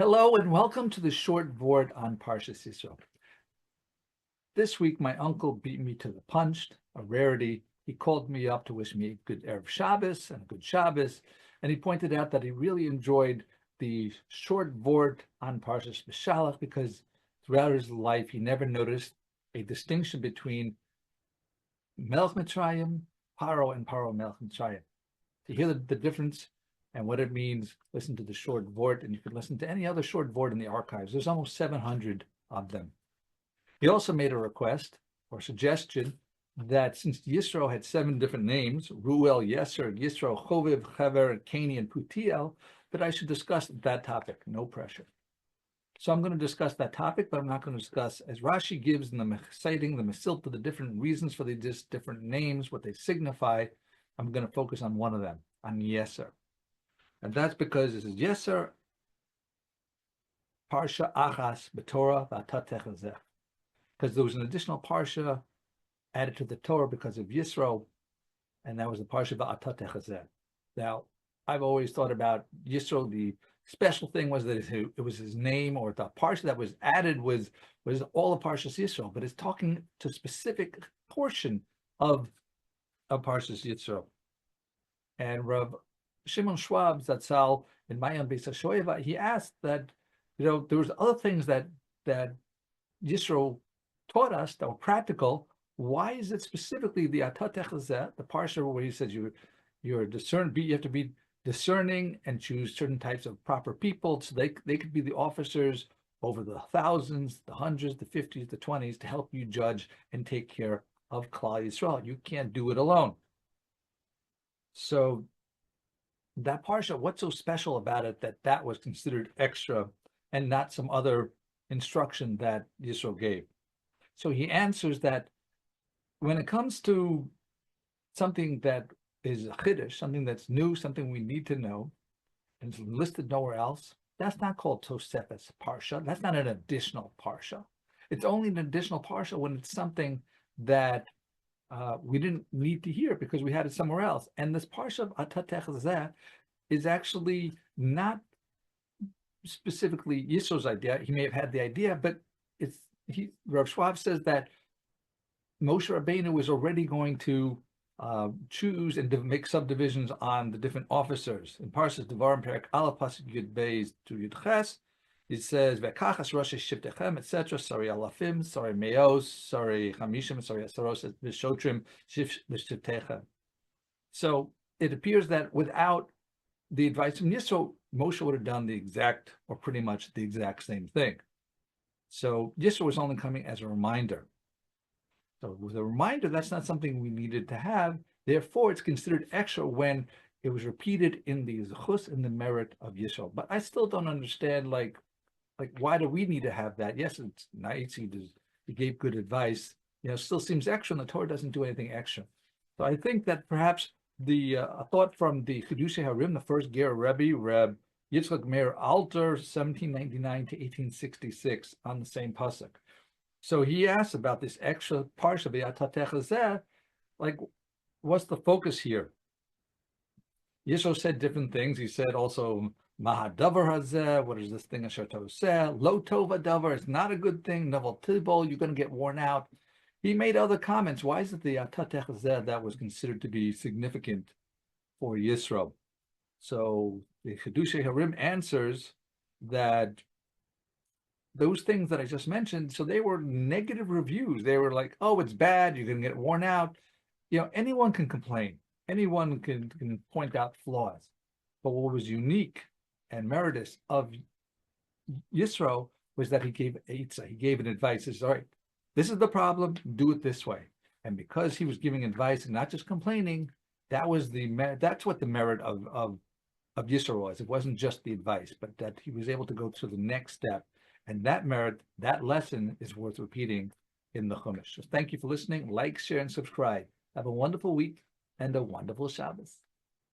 Hello and welcome to the short Vort on Parsha Yisro. This week, my uncle beat me to the punch, a rarity. He called me up to wish me a good R Shabbos and a good Shabbos, and he pointed out that he really enjoyed the short Vort on Parsha Beshalach because throughout his life, he never noticed a distinction between Melech Mitzrayim, Paro, and Paro Melech Mitzrayim. To hear the difference and what it means, listen to the short Vort, and you can listen to any other short Vort in the archives. There's almost 700 of them. He also made a request or suggestion that since Yisro had 7 different names, Ruel, Yeser, Yisro, Choviv, Chever, Kani, and Putiel, that I should discuss that topic. No pressure. So I'm going to discuss that topic, but I'm not going to discuss, as Rashi gives in the citing the Mesilta, the different reasons for the different names, what they signify. I'm going to focus on one of them, on Yeser. And that's because this is Yeser, Parsha Achas, B'Torah, V'Atat Techazeh. Because there was an additional Parsha added to the Torah because of Yisro, and that was the Parsha V'Atat Techazeh. Now, I've always thought about Yisro, the special thing was that it was his name, or the Parsha that was added was all of Parshas Yisro, but it's talking to a specific portion of Parshas Yisro. And Rav Shimon Schwab, Zatzal, in Maayan Bais HaShoeivah, he asked that, there was other things that Yisro taught us that were practical. Why is it specifically the Atat Techazeh, the Parsha where he says you have to be discerning and choose certain types of proper people, so they could be the officers over the thousands, the hundreds, the 50s, the 20s to help you judge and take care of Klal Yisrael. You can't do it alone. So that Parsha, what's so special about it that was considered extra and not some other instruction that Yisro gave? So he answers that when it comes to something that is a Chiddush, something that's new, something we need to know, and it's listed nowhere else, that's not called Tosefes Parsha. That's not an additional Parsha. It's only an additional Parsha when it's something that we didn't need to hear because we had it somewhere else. And this Parsha of Atat Techazeh is actually not specifically Yisro's idea. He may have had the idea, but Rav Schwab says that Moshe Rabbeinu was already going to choose and make subdivisions on the different officers. In Parshas Devarim, Perek Aleph, Pasuk Yud Beis to Yud Ches, it says, "Vekachas Rosh Shivtechem, etc." Sorry Alafim, sorry Meos, sorry Chamishim, sorry Asaros, V'Shotrim Shivtechem. So it appears that without the advice from Yisro, Moshe would have done the exact, or pretty much the exact same thing. So Yisro was only coming as a reminder. So with a reminder, that's not something we needed to have. Therefore, it's considered extra when it was repeated in the zechus, in the merit of Yisro. But I still don't understand, like why do we need to have that? Yes, it's nice. He gave good advice. Still seems extra, and the Torah doesn't do anything extra. So I think that perhaps a thought from the Chidushei Harim, the first Ger Rebbe, Reb Yitzchak Meir Alter, 1799 to 1866, on the same pasuk. So he asks about this extra Parsha V'Atat Techazeh, like, what's the focus here? Yisro said different things. He said also, Mahadavar Hazeh, what is this thing Asher Toseh? Lo Tova Davar, it's not a good thing. Novel Tibol, you're going to get worn out. He made other comments. Why is it the Atat Techazeh that was considered to be significant for Yisro? So the Chidushei Harim answers that those things that I just mentioned, so they were negative reviews. They were like, oh, it's bad, you're going to get worn out. Anyone can complain. Anyone can point out flaws. But what was unique and meritorious of Yisro was that he gave Eitzah. He gave an advice. He says, all right, this is the problem, do it this way. And because he was giving advice and not just complaining, that's what the merit of Yisro was. It wasn't just the advice, but that he was able to go to the next step. And that merit, that lesson is worth repeating in the Chumash. So thank you for listening. Like, share, and subscribe. Have a wonderful week and a wonderful Shabbos.